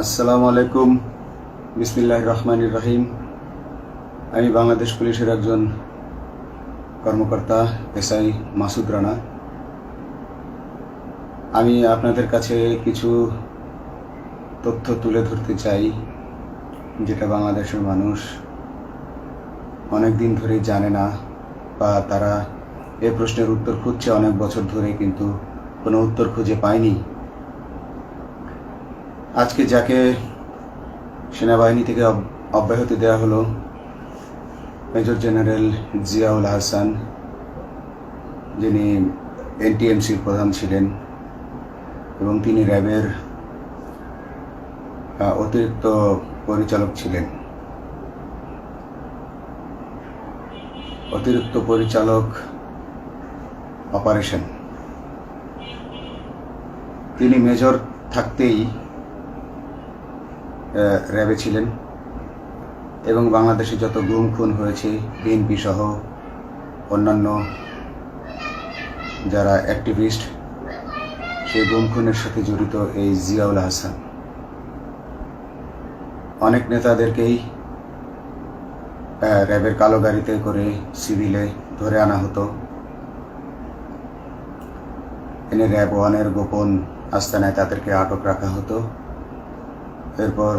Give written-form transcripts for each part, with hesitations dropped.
আসসালামু আলাইকুম। বিসমিল্লাহির রহমানির রহিম। আমি বাংলাদেশ পুলিশের একজন কর্মকর্তা এসআই মাসুদ রানা। আমি আপনাদের কাছে কিছু তথ্য তুলে ধরতে চাই, যেটা বাংলাদেশের মানুষ অনেক দিন ধরেই জানে না, বা তারা এই প্রশ্নের উত্তর খুঁজছে অনেক বছর ধরে, কিন্তু কোনো উত্তর খুঁজে পায়নি। আজকে যাকে সেনাবাহিনী থেকে অব্যাহতি দেওয়া হলো, মেজর জেনারেল জিয়াউল হাসান, যিনি এনটিএমসির প্রধান ছিলেন এবং তিনি র্যাবের অতিরিক্ত পরিচালক ছিলেন। অতিরিক্ত পরিচালক অপারেশন। তিনি মেজর থাকতেই র্যাবে ছিলেন এবং বাংলাদেশে যত গুম খুন হয়েছে, বিএনপি সহ অন্যান্য যারা অ্যাক্টিভিস্ট, সেই গুম খুনের সাথে জড়িত এই জিয়াউল হাসান। অনেক নেতাদেরকেই র্যাবের কালো গাড়িতে করে সিভিলে ধরে আনা হতো, এনে র্যাব ওয়ানের গোপন আস্তানায় তাদেরকে আটক রাখা হতো। এরপর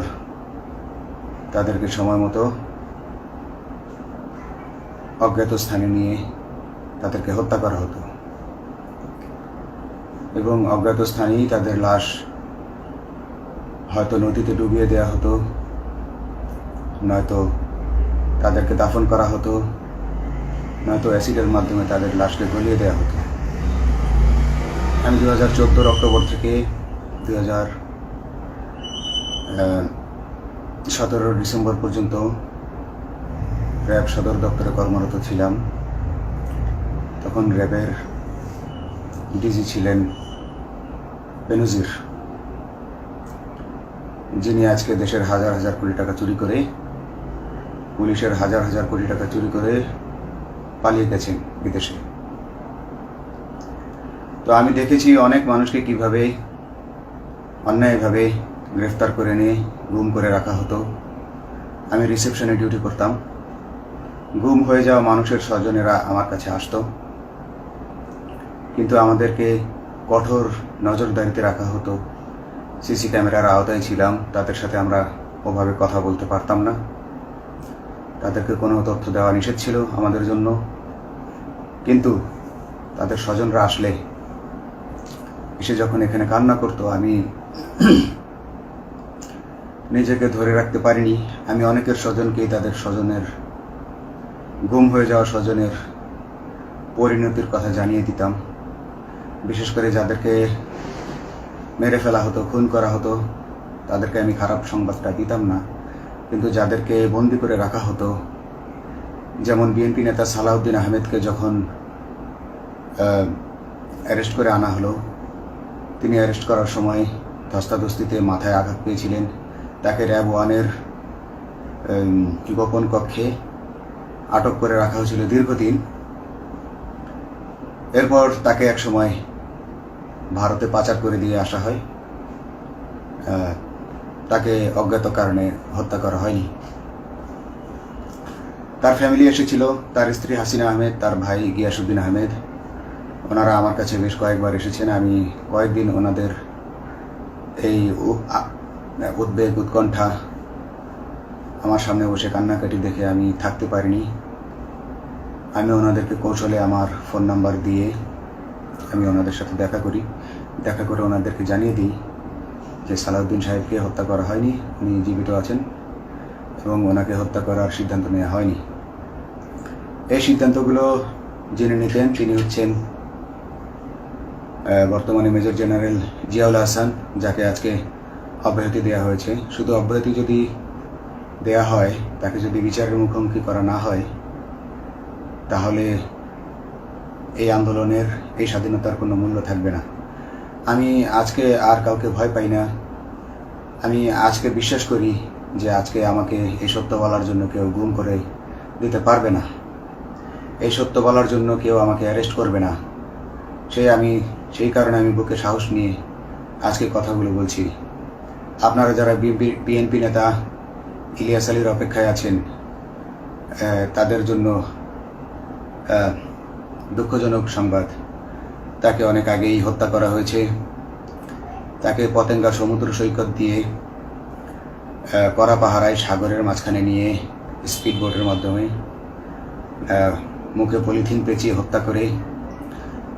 তাদেরকে সময় মতো অজ্ঞাত স্থানে নিয়ে তাদেরকে হত্যা করা হতো এবং অজ্ঞাত স্থানেই তাদের লাশ হয়তো নদীতে ডুবিয়ে দেওয়া হতো, নয়তো তাদেরকে দাফন করা হতো, নয়তো অ্যাসিডের মাধ্যমে তাদের লাশকে গলিয়ে দেওয়া হতো। আমি 2014 অক্টোবর থেকে 2017 ডিসেম্বর পর্যন্ত র্যাব সদর দপ্তরে কর্মরত ছিলাম। তখন র্যাবের ডিজি ছিলেন বেনজির, যিনি আজকে দেশের হাজার হাজার কোটি টাকা চুরি করে, পুলিশের হাজার হাজার কোটি টাকা চুরি করে পালিয়ে গেছেন বিদেশে। তো আমি দেখেছি অনেক মানুষকে কিভাবে অন্যায়ভাবে গ্রেফতার করে নিয়ে গুম করে রাখা হতো। আমি রিসেপশনে ডিউটি করতাম। গুম হয়ে যাওয়া মানুষের স্বজনেরা আমার কাছে আসতো, কিন্তু আমাদেরকে কঠোর নজরদারিতে রাখা হতো। সিসি ক্যামেরার আওতায় ছিলাম, তাদের সাথে আমরা ওভাবে কথা বলতে পারতাম না। তাদেরকে কোনো তথ্য দেওয়া নিষেধ ছিল আমাদের জন্য। কিন্তু তাদের স্বজনরা আসলে এসে যখন এখানে কান্না করতো, আমি নিজেকে ধরে রাখতে পারিনি। আমি অনেকের স্বজনকেই তাদের স্বজনের, গুম হয়ে যাওয়া স্বজনের পরিণতির কথা জানিয়ে দিতাম। বিশেষ করে যাদেরকে মেরে ফেলা হতো, খুন করা হতো, তাদেরকে আমি খারাপ সংবাদটা দিতাম না। কিন্তু যাদেরকে বন্দি করে রাখা হতো, যেমন বিএনপি নেতা সালাউদ্দিন আহমেদকে যখন অ্যারেস্ট করে আনা হলো, তিনি অ্যারেস্ট করার সময় ধস্তাধস্তিতে মাথায় আঘাত পেয়েছিলেন। তাকে র্যাব ওয়ানের গোপন কক্ষে আটক করে রাখা হয়েছিল দীর্ঘদিন। এরপর তাকে এক সময় ভারতে পাচার করে দিয়ে আসা হয়। তাকে অজ্ঞাত কারণে হত্যা করা হয়নি। তার ফ্যামিলি এসেছিল, তার স্ত্রী হাসিনা আহমেদ, তার ভাই গিয়াসউদ্দিন আহমেদ। ওনারা আমার কাছে বেশ কয়েকবার এসেছেন। আমি কয়েকদিন ওনাদের এই উদ্বেগ, উৎকণ্ঠা, আমার সামনে বসে কান্নাকাটি দেখে আমি থাকতে পারিনি। আমি ওনাদেরকে কৌশলে আমার ফোন নাম্বার দিয়ে আমি ওনাদের সাথে দেখা করে ওনাদেরকে জানিয়ে দিই যে সালাউদ্দিন সাহেবকে হত্যা করা হয়নি, উনি জীবিত আছেন এবং ওনাকে হত্যা করার সিদ্ধান্ত নেওয়া হয়নি। এই সিদ্ধান্তগুলো জেনে নিতেন তিনি হচ্ছেন বর্তমানে মেজর জেনারেল জিয়াউল হাসান, যাকে আজকে অব্যাহতি দেওয়া হয়েছে। শুধু অব্যাহতি যদি দেয়া হয়, তাকে যদি বিচারের মুখোমুখি করা না হয়, তাহলে এই আন্দোলনের, এই স্বাধীনতার কোনো মূল্য থাকবে না। আমি আজকে আর কাউকে ভয় পাই না। আমি আজকে বিশ্বাস করি যে আজকে আমাকে এই সত্য বলার জন্য কেউ গুম করে দিতে পারবে না, এই সত্য বলার জন্য কেউ আমাকে অ্যারেস্ট করবে না। সেই কারণে আমি বুকে সাহস নিয়ে আজকে কথাগুলো বলছি। আপনারা যারা বিএনপি নেতা ইলিয়াস আলীর অপেক্ষায় আছেন, তাদের জন্য দুঃখজনক সংবাদ। তাকে অনেক আগেই হত্যা করা হয়েছে। তাকে পতেঙ্গা সমুদ্র সৈকত দিয়ে কড়া পাহারায় সাগরের মাঝখানে নিয়ে স্পিড বোটের মাধ্যমে মুখে পলিথিন পেঁচিয়ে হত্যা করে,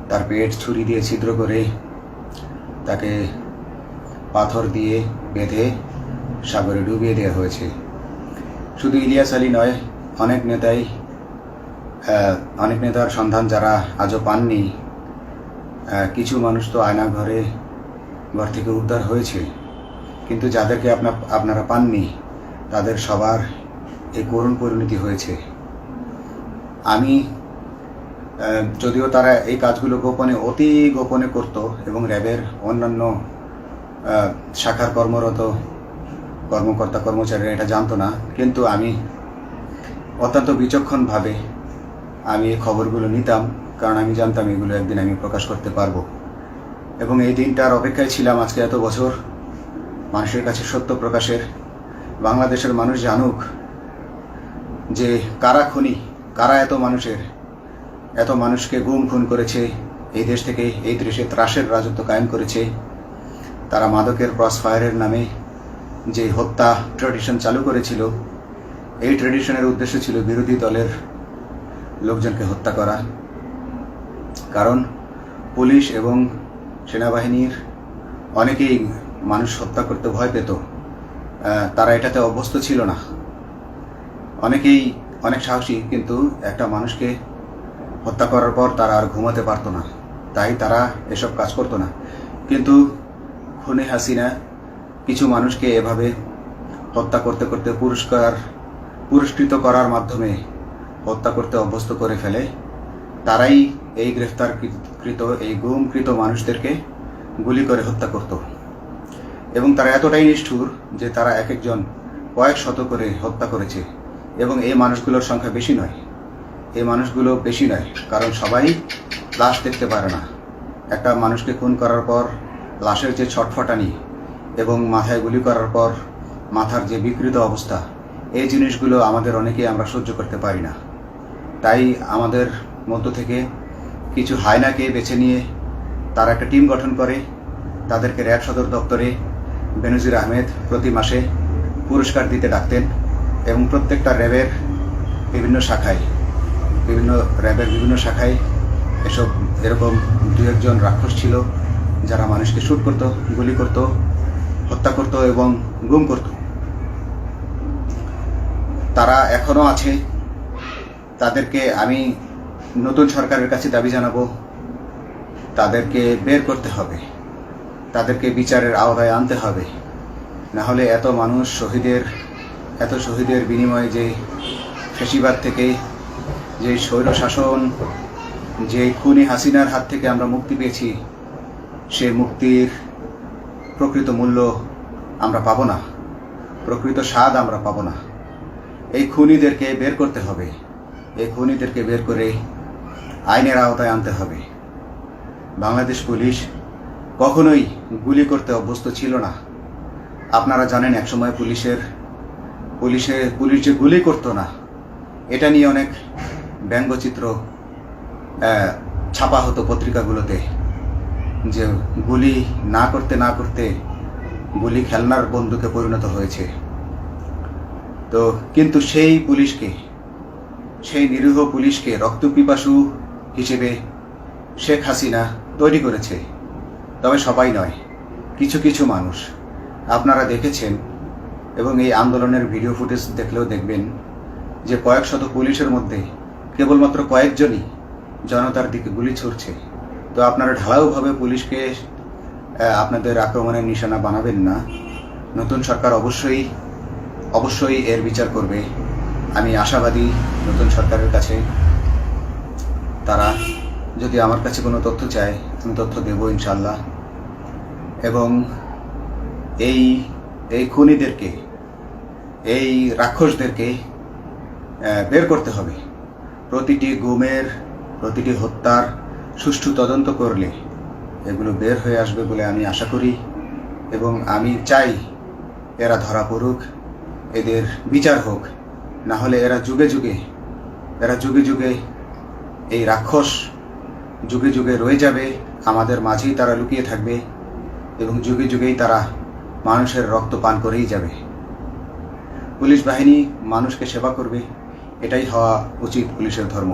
তার পেট ছুরি দিয়ে ছিদ্র করে, তাকে পাথর দিয়ে বেঁধে সাগরে ডুবিয়ে দেওয়া হয়েছে। শুধু ইলিয়াস আলী নয়, অনেক নেতার সন্ধান যারা আজও পাননি। কিছু মানুষ তো ঘর থেকে উদ্ধার হয়েছে, কিন্তু যাদেরকে আপনারা পাননি তাদের সবার এই করুণ পরিণতি হয়েছে। আমি যদিও তারা এই কাজগুলো গোপনে, অতি গোপনে করত এবং র্যাবের অন্যান্য শাখার কর্মরত কর্মকর্তা কর্মচারীরা এটা জানতো না, কিন্তু আমি অত্যন্ত বিচক্ষণভাবে আমি এই খবরগুলো নিতাম, কারণ আমি জানতাম এগুলো একদিন আমি প্রকাশ করতে পারবো। এবং এই দিনটার অপেক্ষায় ছিলাম আজকে এত বছর, মানুষের কাছে সত্য প্রকাশের। বাংলাদেশের মানুষ জানুক যে কারা খুনি, কারা এত মানুষকে গুম খুন করেছে, এই দেশ থেকে এই দেশে ত্রাসের রাজত্ব কায়েম করেছে। তারা মাদকের ক্রস ফায়ারের নামে যে হত্যা ট্র্যাডিশন চালু করেছিল, এই ট্র্যাডিশনের উদ্দেশ্য ছিল বিরোধী দলের লোকজনকে হত্যা করা। কারণ পুলিশ এবং সেনাবাহিনীর অনেকেই মানুষ হত্যা করতে ভয় পেত, তারা এটাতে অভ্যস্ত ছিল না। অনেকেই অনেক সাহসী, কিন্তু একটা মানুষকে হত্যা করার পর তারা আর ঘুমাতে পারতো না, তাই তারা এসব কাজ করতো না। কিন্তু খুনি হাসিনা কিছু মানুষকে এভাবে হত্যা করতে করতে পুরস্কৃত করার মাধ্যমে হত্যা করতে অভ্যস্ত করে ফেলে। তারাই এই গ্রেফতারকৃত, এই গুমকৃত মানুষদেরকে গুলি করে হত্যা করত। এবং তারা এতটাই নিষ্ঠুর যে তারা এক একজন কয়েক শত করে হত্যা করেছে। এবং এই মানুষগুলোর সংখ্যা বেশি নয়, কারণ সবাই লাশ দেখতে পারে না। একটা মানুষকে খুন করার পর লাশের যে ছটফটানি এবং মাথায় গুলি করার পর মাথার যে বিকৃত অবস্থা, এই জিনিসগুলো আমাদের অনেকেই আমরা সহ্য করতে পারি না। তাই আমাদের মধ্য থেকে কিছু হায়নাকে বেছে নিয়ে তারা একটা টিম গঠন করে। তাদেরকে র্যাব সদর দপ্তরে বেনজির আহমেদ প্রতি মাসে পুরস্কার দিতে ডাকতেন, এবং প্রত্যেকটা র্যাবের বিভিন্ন শাখায় এরকম দু একজন রাক্ষস ছিল যারা মানুষকে শ্যুট করত, গুলি করত, হত্যা করত এবং গুম করত। তারা এখনো আছে। তাদেরকে আমি নতুন সরকারের কাছে দাবি জানাবো, তাদেরকে বের করতে হবে, তাদেরকে বিচারের আওতায় আনতে হবে। না হলে এত শহীদের বিনিময়ে যে ফ্যাসিবাদ থেকে, যে স্বৈর শাসন, যে খুনি হাসিনার হাত থেকে আমরা মুক্তি পেয়েছি, সে মুক্তির প্রকৃত মূল্য আমরা পাবো না, প্রকৃত স্বাদ আমরা পাবো না। এই খুনিদেরকে বের করতে হবে, এই খুনিদেরকে বের করে আইনের আওতায় আনতে হবে। বাংলাদেশ পুলিশ কখনোই গুলি করতে অভ্যস্ত ছিল না। আপনারা জানেন একসময় পুলিশ যে গুলি করতো না, এটা নিয়ে অনেক ব্যঙ্গচিত্র ছাপা হতো পত্রিকাগুলোতে, যে গুলি না করতে গুলি খেলনার বন্দুকে পরিণত হয়েছে। তো কিন্তু সেই নিরীহ পুলিশকে রক্তপিপাসু হিসেবে শেখ হাসিনা তৈরি করেছে। তবে সবাই নয়, কিছু কিছু মানুষ আপনারা দেখেছেন, এবং এই আন্দোলনের ভিডিও ফুটেজ দেখলেও দেখবেন যে কয়েক শত পুলিশের মধ্যে কেবলমাত্র কয়েকজনই জনতার দিকে গুলি ছুড়ছে। তো আপনারা ঢালাওভাবে পুলিশকে আপনাদের আক্রমণের নিশানা বানাবেন না। নতুন সরকার অবশ্যই এর বিচার করবে। আমি আশাবাদী নতুন সরকারের কাছে। তারা যদি আমার কাছে কোনো তথ্য চায়, আমি তথ্য দেব ইনশাল্লাহ। এবং এই খুনিদেরকে, এই রাক্ষসদেরকে বের করতে হবে। প্রতিটি গুমের, প্রতিটি হত্যার সুষ্ঠু তদন্ত করলে এগুলো বের হয়ে আসবে বলে আমি আশা করি। এবং আমি চাই এরা ধরা পড়ুক, এদের বিচার হোক, না হলে এরা যুগে যুগে এই রাক্ষস যুগে যুগে রয়ে যাবে, আমাদের মাঝেই তারা লুকিয়ে থাকবে এবং যুগে যুগেই তারা মানুষের রক্ত পান করেই যাবে। পুলিশ বাহিনী মানুষকে সেবা করবে, এটাই হওয়া উচিত পুলিশের ধর্ম।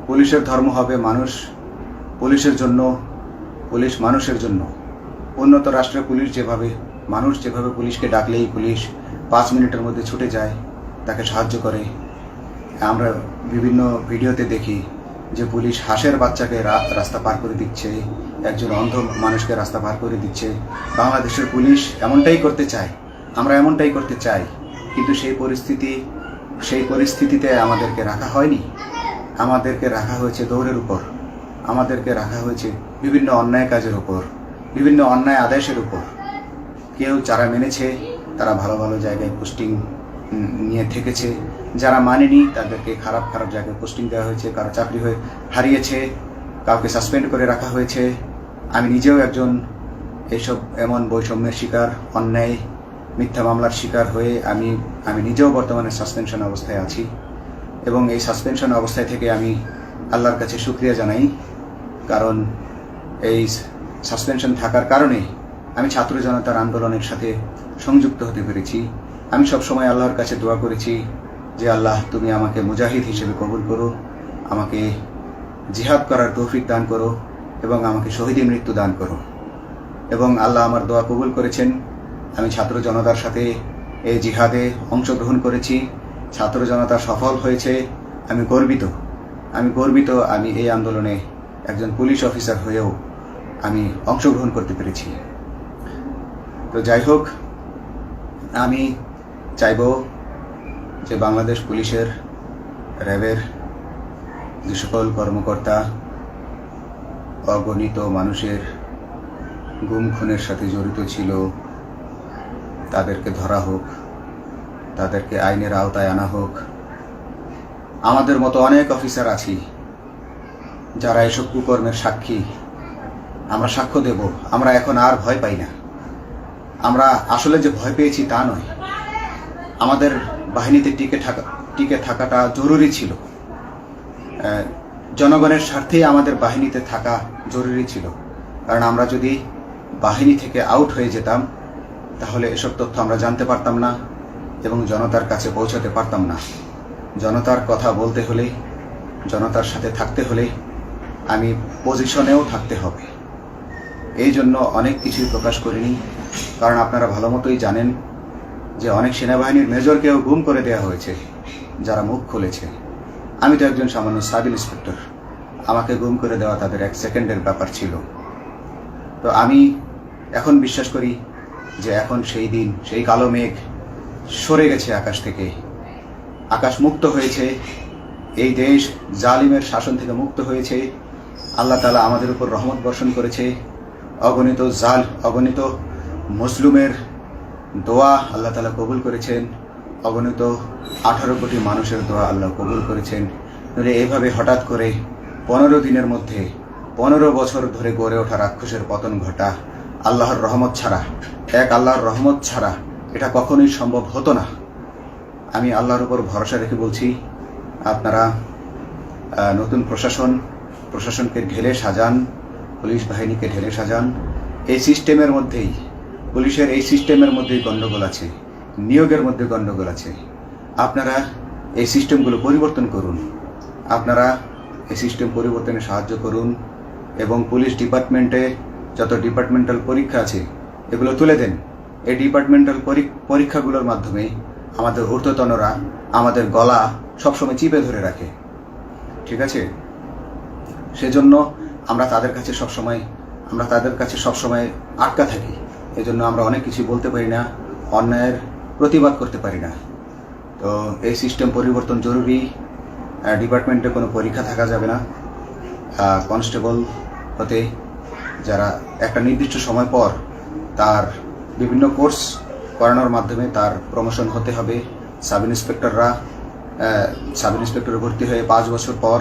পুলিশের ধর্ম হবে মানুষ পুলিশের জন্য, পুলিশ মানুষের জন্য। উন্নত রাষ্ট্রের পুলিশ মানুষ যেভাবে পুলিশকে ডাকলেই পুলিশ 5 মিনিটের মধ্যে ছুটে যায়, তাকে সাহায্য করে। আমরা বিভিন্ন ভিডিওতে দেখি যে পুলিশ হাঁসের বাচ্চাকে রাস্তা পার করে দিচ্ছে, একজন অন্ধ মানুষকে রাস্তা পার করে দিচ্ছে। বাংলাদেশের পুলিশ এমনটাই করতে চায়, আমরা এমনটাই করতে চাই, কিন্তু সেই পরিস্থিতিতে আমাদেরকে রাখা হয়নি। আমাদেরকে রাখা হয়েছে দৌড়ের উপর, আমাদেরকে রাখা হয়েছে বিভিন্ন অন্যায় কাজের উপর, বিভিন্ন অন্যায় আদেশের উপর। কেউ যারা মেনেছে তারা ভালো ভালো জায়গায় পোস্টিং নিয়ে থেকেছে, যারা মানেনি তাদেরকে খারাপ জায়গায় পোস্টিং দেওয়া হয়েছে, কারো চাকরি হয়ে হারিয়েছে, কাউকে সাসপেন্ড করে রাখা হয়েছে। আমি নিজেও একজন এমন বৈষম্যের শিকার, অন্যায় মিথ্যা মামলার শিকার হয়ে আমি নিজেও বর্তমানে সাসপেনশন অবস্থায় আছি এবং এই সাসপেনশন অবস্থায় থেকে আমি আল্লাহর কাছে শুকরিয়া জানাই, কারণ এই সাসপেনশন থাকার কারণে আমি ছাত্র জনতার আন্দোলনের সাথে সংযুক্ত হতে পেরেছি। আমি সবসময় আল্লাহর কাছে দোয়া করেছি যে আল্লাহ, তুমি আমাকে মুজাহিদ হিসেবে কবুল করো, আমাকে জিহাদ করার তৌফিক দান করো এবং আমাকে শহীদী মৃত্যু দান করো। এবং আল্লাহ আমার দোয়া কবুল করেছেন। আমি ছাত্র জনতার সাথে এই জিহাদে অংশগ্রহণ করেছি, ছাত্র জনতা সফল হয়েছে। আমি গর্বিত আমি এই আন্দোলনে একজন পুলিশ অফিসার হয়েও আমি অংশগ্রহণ করতে পেরেছি। তো যাই হোক, আমি চাইব যে বাংলাদেশ পুলিশের, র্যাবের যে সকল কর্মকর্তা অগণিত মানুষের গুম খুনের সাথে জড়িত ছিল তাদেরকে ধরা হোক, তাদেরকে আইনের আওতায় আনা হোক। আমাদের মতো অনেক অফিসার আছি যারা এসব কুকর্মের সাক্ষী, আমরা সাক্ষ্য দেব। আমরা এখন আর ভয় পাই না। আমরা আসলে যে ভয় পেয়েছি তা নয়, আমাদের বাহিনীতে টিকে থাকাটা জরুরি ছিল। জনগণের স্বার্থেই আমাদের বাহিনীতে থাকা জরুরি ছিল, কারণ আমরা যদি বাহিনী থেকে আউট হয়ে যেতাম তাহলে এসব তথ্য আমরা জানতে পারতাম না এবং জনতার কাছে পৌঁছাতে পারতাম না। জনতার কথা বলতে হলে, জনতার সাথে থাকতে হলে আমি পজিশনেও থাকতে হবে। এই জন্য অনেক কিছুই প্রকাশ করিনি, কারণ আপনারা ভালো মতোই জানেন যে অনেক সেনাবাহিনীর মেজরকেও গুম করে দেওয়া হয়েছে যারা মুখ খুলেছে। আমি তো একজন সামান্য সাব ইন্সপেক্টর, আমাকে গুম করে দেওয়া তাদের 1 সেকেন্ডের ব্যাপার ছিল। তো আমি এখন বিশ্বাস করি যে এখন সেই কালো মেঘ সরে গেছে আকাশ থেকে, আকাশ মুক্ত হয়েছে, এই দেশ জালিমের শাসন থেকে মুক্ত হয়েছে। আল্লাহ তাআলা আমাদের উপর রহমত বর্ষণ করেছে। অগণিত মুসলিমের দোয়া আল্লাহ তাআলা কবুল করেছেন, অগণিত 18 কোটি মানুষের দোয়া আল্লাহ কবুল করেছেন। এইভাবে হঠাৎ করে 15 দিনের মধ্যে 15 বছর ধরে গড়ে ওঠা রাক্ষসের পতন ঘটা আল্লাহর রহমত ছাড়া এটা কখনোই সম্ভব হতো না। আমি আল্লাহর উপর ভরসা রেখে বলছি, আপনারা নতুন প্রশাসনকে ঢেলে সাজান, পুলিশ বাহিনীকে ঢেলে সাজান। এই সিস্টেমের মধ্যেই, পুলিশের এই সিস্টেমের মধ্যেই গণ্ডগোল আছে, নিয়োগের মধ্যে গণ্ডগোল আছে। আপনারা এই সিস্টেমগুলো পরিবর্তন করুন, আপনারা এই সিস্টেম পরিবর্তনে সাহায্য করুন এবং পুলিশ ডিপার্টমেন্টে যত ডিপার্টমেন্টাল পরীক্ষা আছে এগুলো তুলে দেন। এই ডিপার্টমেন্টাল পরীক্ষাগুলোর মাধ্যমে আমাদের ঊর্ধ্বতনরা আমাদের গলা সবসময় চিপে ধরে রাখে, ঠিক আছে? সেজন্য আমরা তাদের কাছে সবসময় আটকা থাকি। এজন্য আমরা অনেক কিছু বলতে পারি না, অন্যায়ের প্রতিবাদ করতে পারি না। তো এই সিস্টেম পরিবর্তন জরুরি। ডিপার্টমেন্টে কোনো পরীক্ষা থাকা যাবে না। কনস্টেবল হতে যারা একটা নির্দিষ্ট সময় পর তার বিভিন্ন কোর্স করানোর মাধ্যমে তার প্রমোশন হতে হবে। সাব ইন্সপেক্টরে ভর্তি হয়ে 5 বছর পর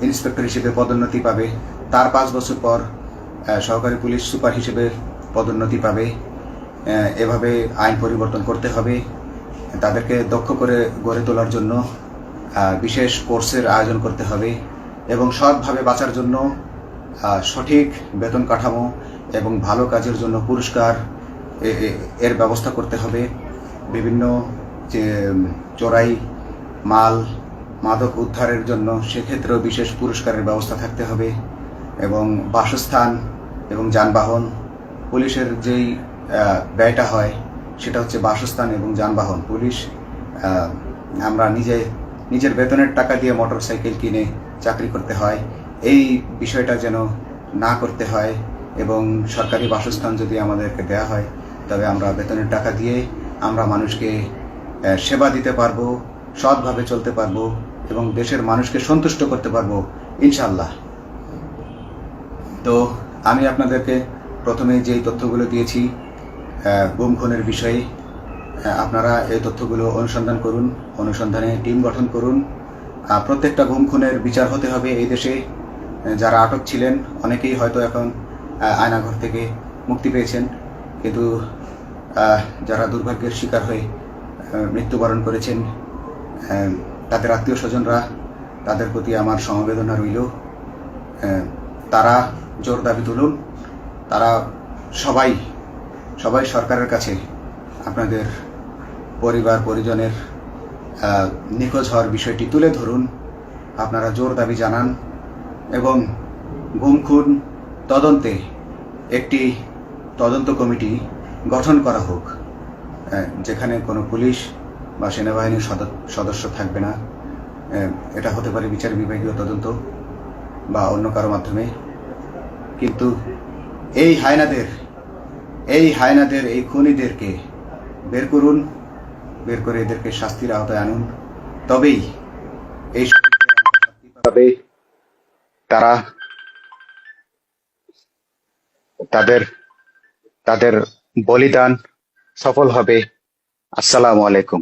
ইন্সপেক্টর হিসেবে পদোন্নতি পাবে, তার 5 বছর পর সহকারী পুলিশ সুপার হিসেবে পদোন্নতি পাবে। এভাবে আইন পরিবর্তন করতে হবে। তাদেরকে দক্ষ করে গড়ে তোলার জন্য বিশেষ কোর্সের আয়োজন করতে হবে এবং সৎভাবে বাঁচার জন্য সঠিক বেতন কাঠামো এবং ভালো কাজের জন্য পুরস্কার এর ব্যবস্থা করতে হবে। বিভিন্ন যে চোরাই মাল মাদক উদ্ধারের জন্য সেক্ষেত্রেও বিশেষ পুরস্কারের ব্যবস্থা থাকতে হবে এবং বাসস্থান এবং যানবাহন, পুলিশের যেই ব্যয়টা হয় সেটা হচ্ছে বাসস্থান এবং যানবাহন। পুলিশ আমরা নিজের বেতনের টাকা দিয়ে মোটরসাইকেল কিনে চাকরি করতে হয়, এই বিষয়টা যেন না করতে হয় এবং সরকারি বাসস্থান যদি আমাদেরকে দেয়া হয় তবে আমরা বেতনের টাকা দিয়ে আমরা মানুষকে সেবা দিতে পারবো, সৎভাবে চলতে পারবো এবং দেশের মানুষকে সন্তুষ্ট করতে পারবো ইনশাল্লাহ। তো আমি আপনাদেরকে প্রথমে যেই তথ্যগুলো দিয়েছি গুম খুনের বিষয়ে, আপনারা এই তথ্যগুলো অনুসন্ধান করুন, অনুসন্ধানে টিম গঠন করুন। প্রত্যেকটা গুম খুনের বিচার হতে হবে এই দেশে। যারা আটক ছিলেন অনেকেই হয়তো এখন আয়নাঘর থেকে মুক্তি পেয়েছেন, কিন্তু যারা দুর্ভাগ্যের শিকার হয়ে মৃত্যুবরণ করেছেন তাদের আত্মীয় স্বজনরা, তাদের প্রতি আমার সমবেদনা রইল। তারা জোর দাবি তুলুন, তারা সবাই সরকারের কাছে আপনাদের পরিবার পরিজনের নিখোঁজ হওয়ার বিষয়টি তুলে ধরুন, আপনারা জোর দাবি জানান এবং গুম খুন তদন্তে একটি তদন্ত কমিটি গঠন করা হোক, যেখানে কোনো পুলিশ বা সেনাবাহিনীর সদস্য থাকবে না। এটা হতে পারে বিচার বিভাগীয় তদন্ত বা অন্য কারো মাধ্যমে, কিন্তু এই হায়নাদের এই খুনিদেরকে বের করুন, বের করে এদেরকে শাস্তির আওতায় আনুন, তবেই এই তারা তাদের বলিদান সফল হবে। আসসালামু আলাইকুম।